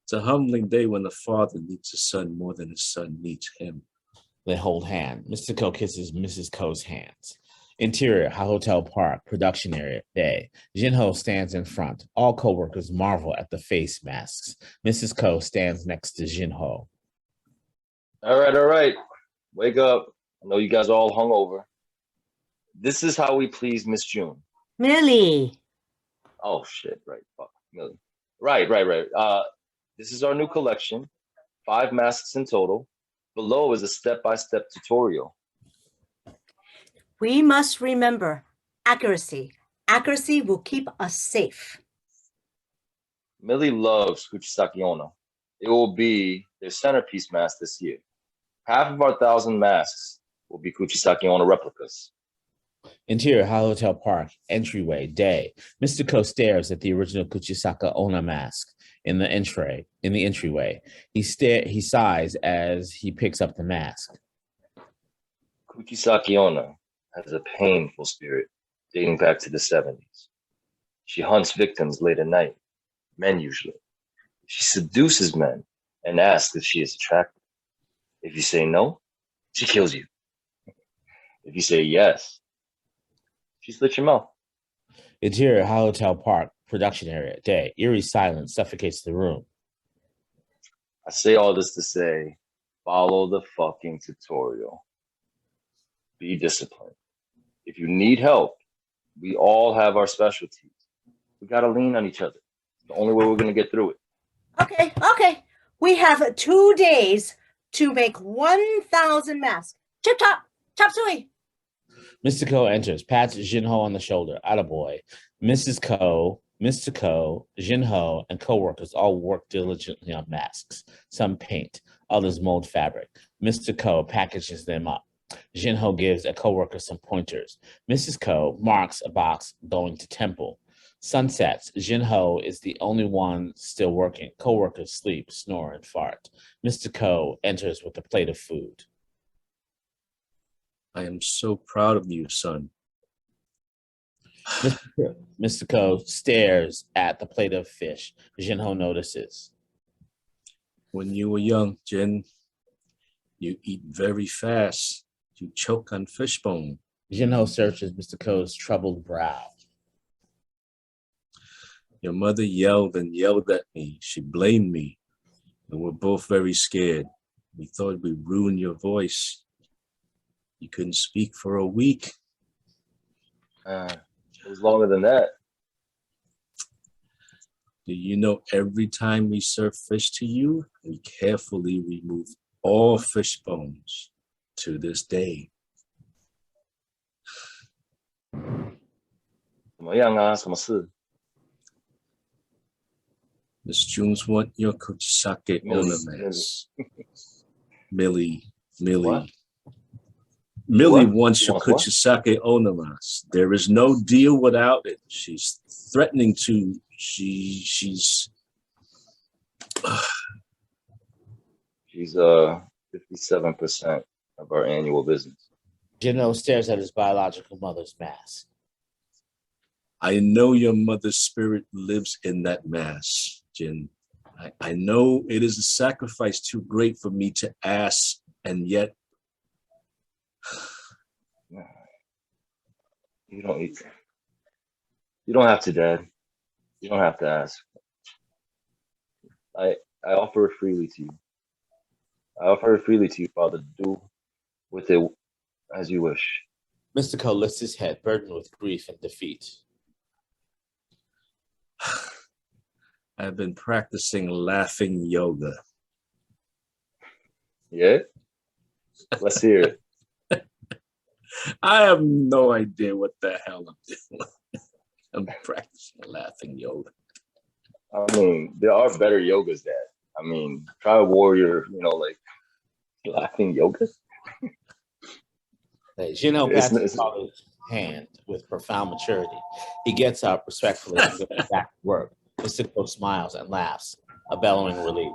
It's a humbling day when the father needs his son more than his son needs him. They hold hands. Mr. Ko kisses Mrs. Ko's hands. Interior, Hotel Park, production area, day. Jinho stands in front. All co-workers marvel at the face masks. Mrs. Ko stands next to Jinho. All right. Wake up. I know you guys are all hungover. This is how we please Miss June. Millie. Oh, shit. Right. Fuck. Millie. Right. This is our new collection. 5 masks in total. Below is a step-by-step tutorial. We must remember accuracy. Accuracy will keep us safe. Millie loves Kuchisake Onna. It will be their centerpiece mask this year. Half of our 1,000 masks will be Kuchisake Onna replicas. Interior, Hotel Park, entryway, day. Mr. Ko stares at the original Kuchisake Onna mask in the entryway. He sighs as he picks up the mask. Kuchisake Onna has a painful spirit dating back to the 70s. She hunts victims late at night, men usually. She seduces men and asks if she is attractive. If you say no, she kills you. If you say yes, she slits your mouth. Interior, Hotel Park, production area, day. Eerie silence suffocates the room. I say all this to say, follow the fucking tutorial. Be disciplined. If you need help, we all have our specialties. We gotta lean on each other. It's the only way we're gonna get through it. Okay. We have 2 days to make 1,000 masks. Chip chop suey. Mr. Ko enters, pats Jinho on the shoulder. Attaboy. Mrs. Ko, Mr. Ko, Jinho, and co-workers all work diligently on masks. Some paint, others mold fabric. Mr. Ko packages them up. Jinho gives a co-worker some pointers. Mrs. Ko marks a box going to temple. Sunsets. Jinho is the only one still working. Co-workers sleep, snore, and fart. Mr. Ko enters with a plate of food. I am so proud of you, son. Mr. Ko stares at the plate of fish. Jinho notices. When you were young, Jin, you eat very fast. You choke on fishbone. Jinho searches Mr. Ko's troubled brow. Your mother yelled and yelled at me. She blamed me. And we're both very scared. We thought we'd ruin your voice. You couldn't speak for a week. It was longer than that. Do you know every time we serve fish to you, we carefully remove all fish bones to this day? 怎么样啊？什么事？ Miss Jones want your Kuchisake Onna mask. Millie. What? Millie What? wants She your wants what? Kuchisake Onna mask. There is no deal without it. She's threatening to. She's. She's 57% of our annual business. Jinho stares at his biological mother's mask. I know your mother's spirit lives in that mask, Jin. I know it is a sacrifice too great for me to ask, and yet You don't have to, Dad. You don't have to ask. I offer it freely to you. I offer it freely to you, Father. Do with it as you wish. Mr. Ko lifts his head, burdened with grief and defeat. I've been practicing laughing yoga. Yeah? Let's hear it. I have no idea what the hell I'm doing. I'm practicing laughing yoga. I mean, there are better yogas, Dad. I mean, try a warrior, like laughing yoga. Jinho pats his father's hand with profound maturity. He gets up respectfully and goes back to work. Mr. Ko smiles and laughs, a bellowing relief.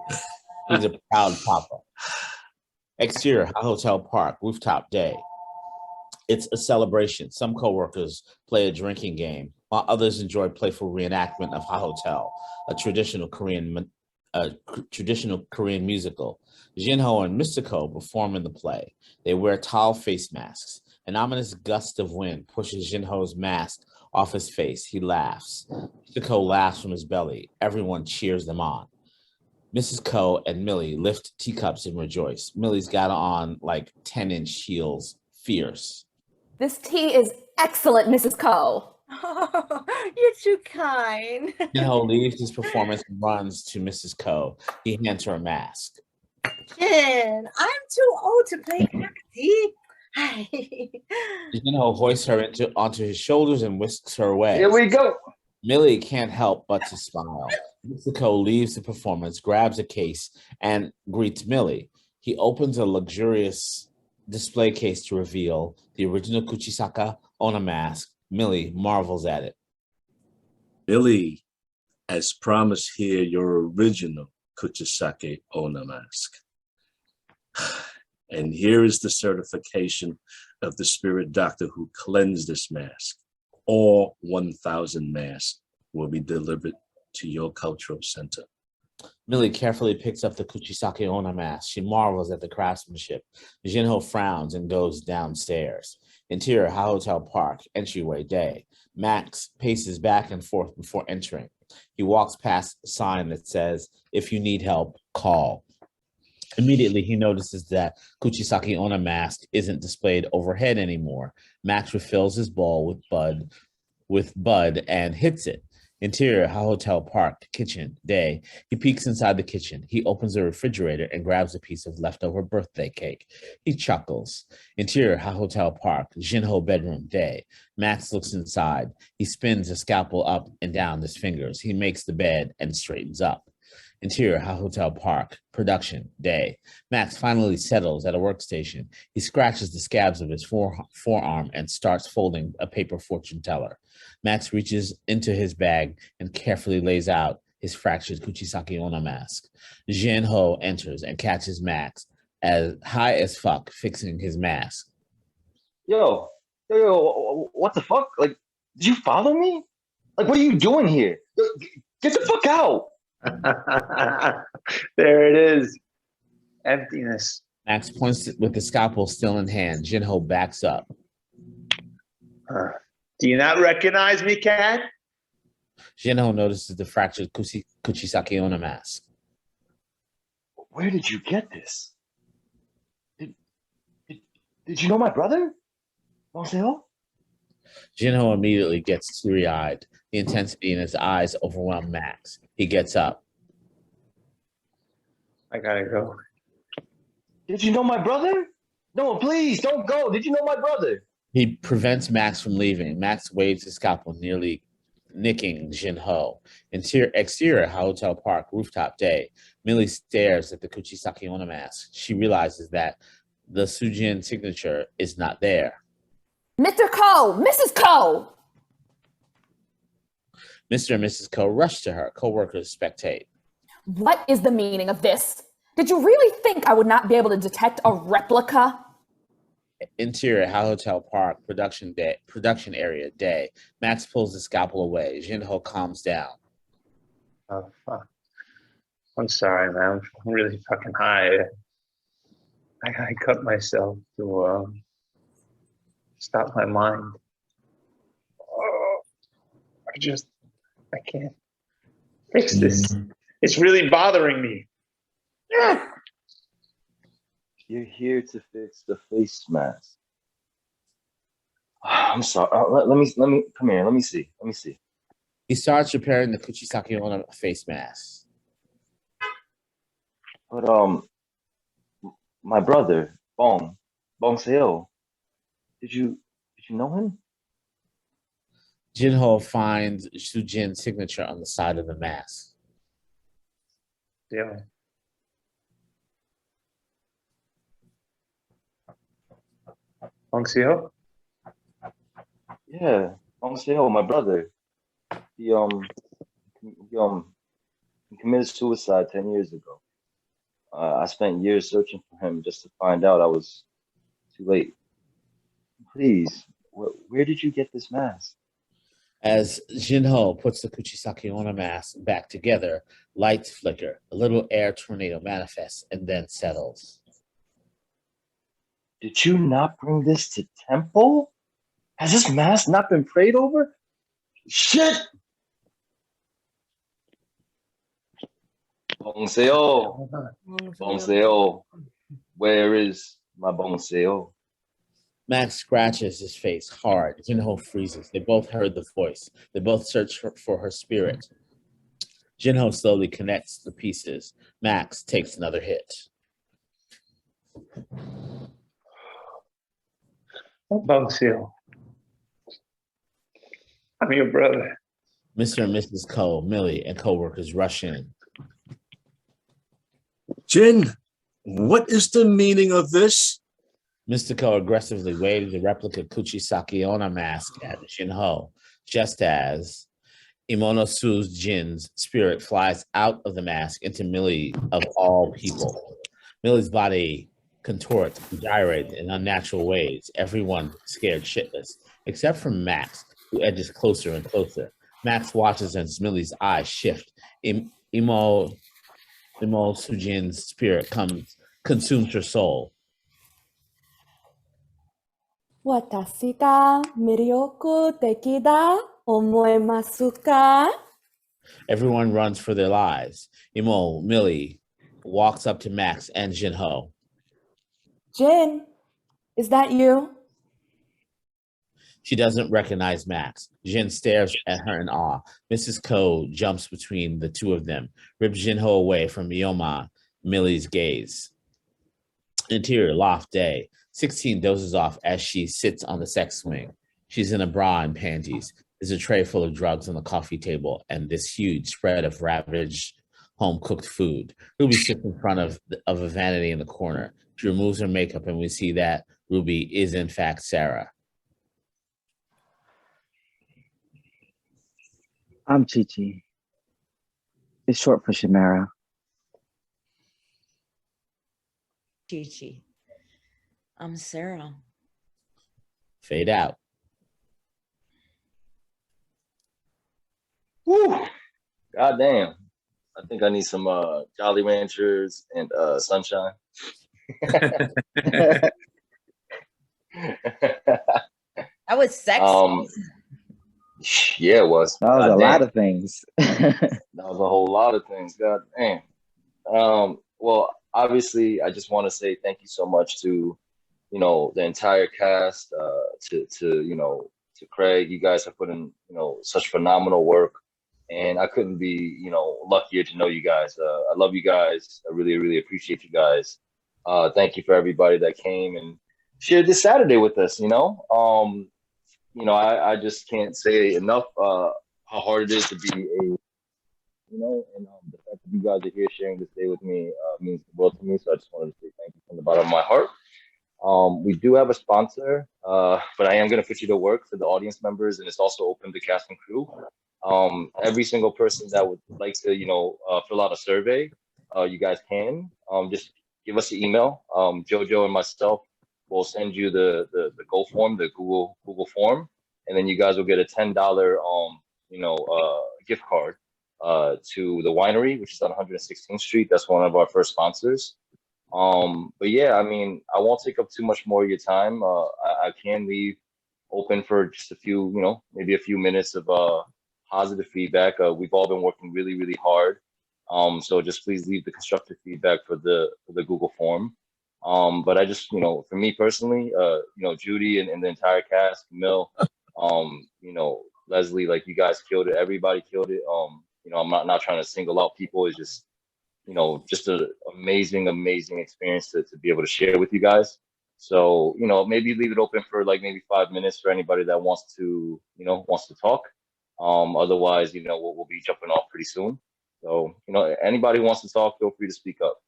He's a proud papa. Exterior, Hotel Park, rooftop day. It's a celebration. Some coworkers play a drinking game, while others enjoy playful reenactment of Hotel, a traditional Korean musical. Jinho and Mr. Ko perform in the play. They wear tall face masks. An ominous gust of wind pushes Jinho's mask off his face. He laughs. Mr. Ko laughs from his belly. Everyone cheers them on. Mrs. Ko and Millie lift teacups and rejoice. Millie's got on like 10-inch heels, fierce. This tea is excellent, Mrs. Ko. Oh, you're too kind. Jinho leaves his performance and runs to Mrs. Ko. He hands her a mask. Jin, I'm too old to play tea. Jinho hoists her onto his shoulders and whisks her away. Here we go. Millie can't help but to smile. Mr. Ko leaves the performance, grabs a case, and greets Millie. He opens a luxurious display case to reveal the original Kuchisake Onna mask. Millie marvels at it. Millie, as promised here, your original Kuchisake Onna mask. And here is the certification of the spirit doctor who cleansed this mask. All 1,000 masks will be delivered to your cultural center. Millie carefully picks up the Kuchisake Onna mask. She marvels at the craftsmanship. Jinho frowns and goes downstairs. Interior, Hotel Park, entryway day. Max paces back and forth before entering. He walks past a sign that says, "If you need help, call." Immediately, he notices that Kuchisake Onna mask isn't displayed overhead anymore. Max refills his bowl with Bud and hits it. Interior, Hotel Park, kitchen, day. He peeks inside the kitchen. He opens the refrigerator and grabs a piece of leftover birthday cake. He chuckles. Interior, Hotel Park, Jinho bedroom, day. Max looks inside. He spins a scalpel up and down his fingers. He makes the bed and straightens up. Interior, Hotel Park, production, day. Max finally settles at a workstation. He scratches the scabs of his forearm and starts folding a paper fortune teller. Max reaches into his bag and carefully lays out his fractured Kuchisake Onna mask. Jinho enters and catches Max as high as fuck fixing his mask. Yo, what the fuck? Like, did you follow me? Like, what are you doing here? Get the fuck out. There it is. Emptiness. Max points with the scalpel still in hand. Jinho backs up. Do you not recognize me, cat? Jinho notices the fractured Kuchisake Onna mask. Where did you get this? Did you know my brother? Marcel? Jinho immediately gets teary-eyed. The intensity in his eyes overwhelm Max. He gets up. I gotta go. Did you know my brother? No, please don't go. Did you know my brother? He prevents Max from leaving. Max waves his scalpel, nearly nicking Jinho. Exterior, Hotel Park, rooftop day. Millie stares at the Kuchisake Onna mask. She realizes that the Sujin signature is not there. Mr. Ko, Mrs. Ko. Mr. and Mrs. Ko rush to her. Co-workers spectate. What is the meaning of this? Did you really think I would not be able to detect a replica? Interior Hotel Park production area day. Max pulls the scalpel away. Jinho calms down. Oh, fuck. I'm sorry, man. I'm really fucking high. I cut myself to stop my mind. Oh, I can't fix this. It's really bothering me. You're here to fix the face mask. I'm sorry. Let me come here. Let me see. He starts repairing the Kuchisake Onna face mask. But my brother Bong Seo, did you know him? Jinho finds Sujin's signature on the side of the mask. Yeah. Bong Seo? Yeah, Bong Seo, my brother. He committed suicide 10 years ago. I spent years searching for him just to find out I was too late. Please, where did you get this mask? As Jinho puts the Kuchisake Onna mask back together, lights flicker. A little air tornado manifests and then settles. Did you not bring this to temple? Has this mask not been prayed over? Shit! Bong Seo, where is my Bong Seo? Max scratches his face hard. Jinho freezes. They both heard the voice. They both search for her spirit. Jinho slowly connects the pieces. Max takes another hit. Bong Seo. I'm your brother. Mr. and Mrs. Ko, Millie, and co-workers rush in. Jin, what is the meaning of this? Mr. Ko aggressively waves a replica Kuchisake Onna mask at Jinho, just as Imonosu's Jin's spirit flies out of the mask into Millie of all people. Millie's body contorts and gyrates in unnatural ways, everyone scared shitless, except for Max, who edges closer and closer. Max watches as Millie's eyes shift. Imo Sujin's spirit consumes her soul. Watashi ga miryoku deki da omoimasu ka? Everyone runs for their lives. Millie walks up to Max and Jinho. Jin, is that you? She doesn't recognize Max. Jin stares at her in awe. Mrs. Ko jumps between the two of them, rips Jinho away from Millie's gaze. Interior loft day. 16 dozes off as she sits on the sex swing. She's in a bra and panties. There's a tray full of drugs on the coffee table and this huge spread of ravaged home-cooked food. Ruby sits in front of a vanity in the corner. She removes her makeup and we see that Ruby is in fact Sarah. I'm Chi-Chi. It's short for Shamara. Chi-Chi. I'm Sarah. Fade out. Woo! God damn. I think I need some Jolly Ranchers and sunshine. That was sexy. Yeah, it was. That was a lot of things. That was a whole lot of things. God damn. Well, obviously, I just want to say thank you so much to, the entire cast, to Craig. You guys have put in, such phenomenal work. And I couldn't be, luckier to know you guys. I love you guys. I really, really appreciate you guys. Thank you for everybody that came and shared this Saturday with us, I just can't say enough how hard it is to be and the fact that you guys are here sharing this day with me means the world to me. So I just wanted to say thank you from the bottom of my heart. We do have a sponsor, but I am going to put you to work for the audience members, and it's also open to cast and crew. Every single person that would like to, fill out a survey, you guys can. just give us an email. Jojo and myself will send you the Go form, the Google form, and then you guys will get a $10 gift card to the winery, which is on 116th Street. That's one of our first sponsors. But yeah, I mean, I won't take up too much more of your time. I can leave open for just a few, maybe a few minutes of positive feedback. We've all been working really, really hard. So just please leave the constructive feedback for the Google form. But I just, for me personally, Judy and the entire cast, Camille, Leslie, like you guys killed it. Everybody killed it. I'm not trying to single out people. It's just, just an amazing experience to be able to share with you guys. So, maybe leave it open for like maybe 5 minutes for anybody that wants to talk. Otherwise, we'll be jumping off pretty soon. So, anybody who wants to talk, feel free to speak up.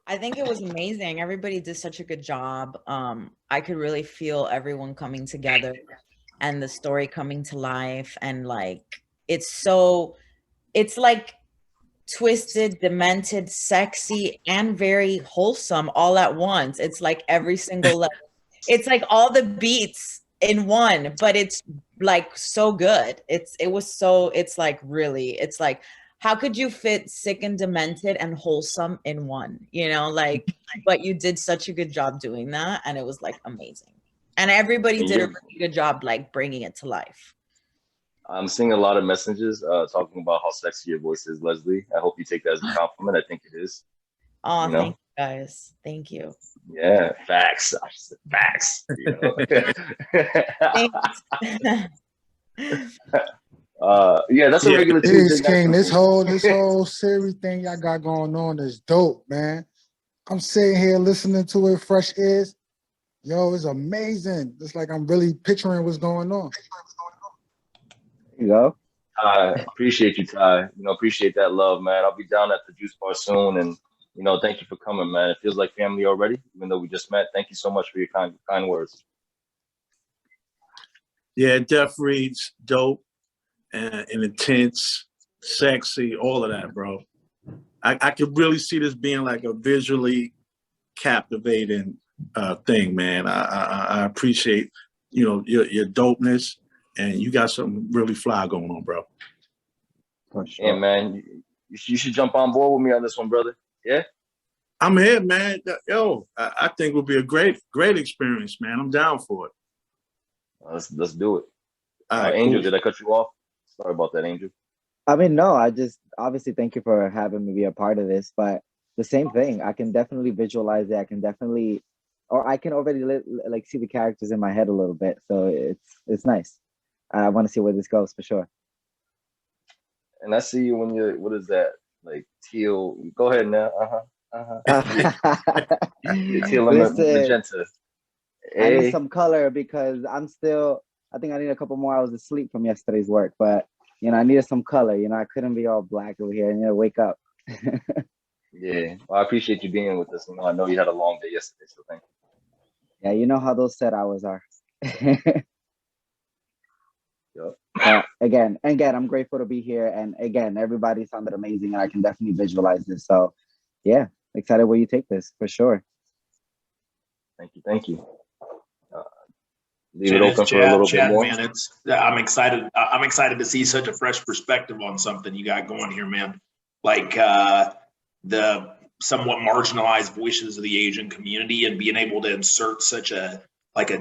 I think it was amazing. Everybody did such a good job. I could really feel everyone coming together and the story coming to life. And like, it's like twisted, demented, sexy, and very wholesome all at once. It's like every single, it's like all the beats in one, but it's like so good. It's like, how could you fit sick and demented and wholesome in one, but you did such a good job doing that. And it was like amazing. And everybody did a really good job, like bringing it to life. I'm seeing a lot of messages talking about how sexy your voice is, Leslie. I hope you take that as a compliment. I think it is. Oh, thank you guys. Thank you. Yeah, facts. Facts. Yeah, that's a regular Tuesday. King, this whole series thing y'all got going on is dope, man. I'm sitting here listening to it, fresh ears. Yo, it's amazing. It's like I'm really picturing what's going on. There you go. Appreciate you, Ty. Appreciate that love, man. I'll be down at the Juice Bar soon, and thank you for coming, man. It feels like family already, even though we just met. Thank you so much for your kind words. Yeah, Def reads dope and intense, sexy, all of that, bro. I could really see this being like a visually captivating thing, man. I appreciate your dopeness, and you got something really fly going on, bro. For sure. Yeah, man. You should jump on board with me on this one, brother. Yeah? I'm here, man. Yo, I think it would be a great experience, man. I'm down for it. Let's do it. Right, Angel, cool. Did I cut you off? Sorry about that, Angel. I mean, no, I just obviously thank you for having me be a part of this, but the same thing, I can definitely visualize it. I can already like see the characters in my head a little bit. So it's nice. I want to see where this goes for sure. And I see you when you're, what is that? Like teal. Go ahead now. Teal and magenta. I need some color because I think I need a couple more hours of sleep from yesterday's work, but I needed some color. I couldn't be all black over here. I need to wake up. Yeah, well, I appreciate you being with us. I know you had a long day yesterday, so thank you. Yeah, you know how those set hours are. Yep. Again, I'm grateful to be here, and again, everybody sounded amazing, and I can definitely visualize this. So, yeah, excited where you take this for sure. Thank you. Leave it open for a little bit more. Man, I'm excited. I'm excited to see such a fresh perspective on something you got going here, man. Like the somewhat marginalized voices of the Asian community, and being able to insert such a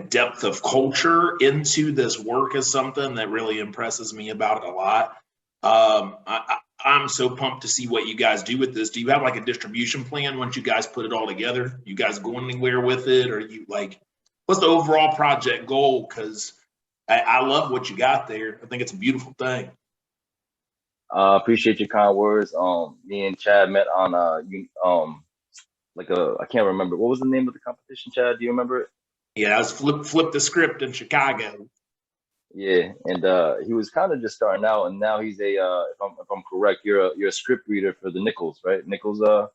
depth of culture into this work is something that really impresses me about it a lot. I'm so pumped to see what you guys do with this. Do you have like a distribution plan once you guys put it all together? You guys going anywhere with it, or you like? What's the overall project goal? Because I love what you got there. I think it's a beautiful thing. Appreciate your kind words. Me and Chad met on I can't remember. What was the name of the competition, Chad? Do you remember it? Yeah, I was flip the script in Chicago. Yeah, and he was kind of just starting out, and now he's if I'm correct, you're a script reader for the Nichols, right? Nichols, the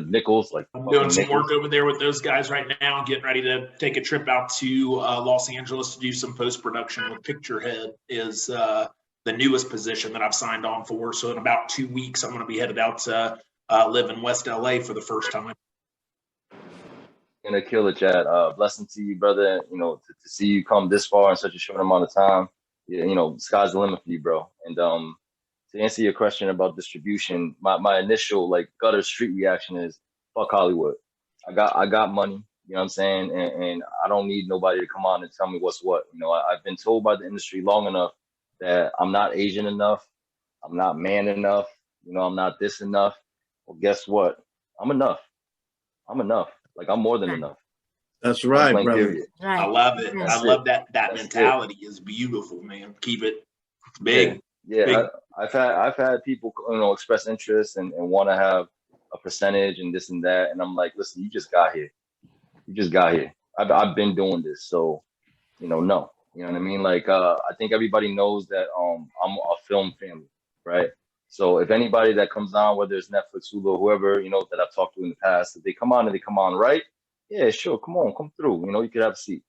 Nichols, like I'm doing some work over there with those guys right now, getting ready to take a trip out to Los Angeles to do some post-production with Picturehead. the newest position that I've signed on for. So in about 2 weeks, I'm going to be headed out to live in West LA for the first time. Gonna kill it, Chad. Blessing to you, brother. You know, to see you come this far in such a short amount of time. Yeah, you know, sky's the limit for you, bro. And to answer your question about distribution, my initial like gutter street reaction is fuck Hollywood. I got money, you know what I'm saying? And I don't need nobody to come on and tell me what's what. You know, I've been told by the industry long enough that I'm not Asian enough, I'm not man enough, you know, I'm not this enough. Well, guess what? I'm enough. I'm enough. Like I'm more than enough. That's right, Point blank, brother. period. I love it. That's I love it. that That's mentality is beautiful, man. Keep it big. Yeah, Big. I've had people, you know, express interest and want to have a percentage and this and that, and I'm like, listen, you just got here. You just got here. I've been doing this, so you know, no, you know what I mean. Like, I think everybody knows that I'm a film family, right? So if anybody that comes on, whether it's Netflix, Hulu, whoever, you know, that I've talked to in the past, if they come on and they come on right, yeah, sure, come on, come through. You know, you could have a seat.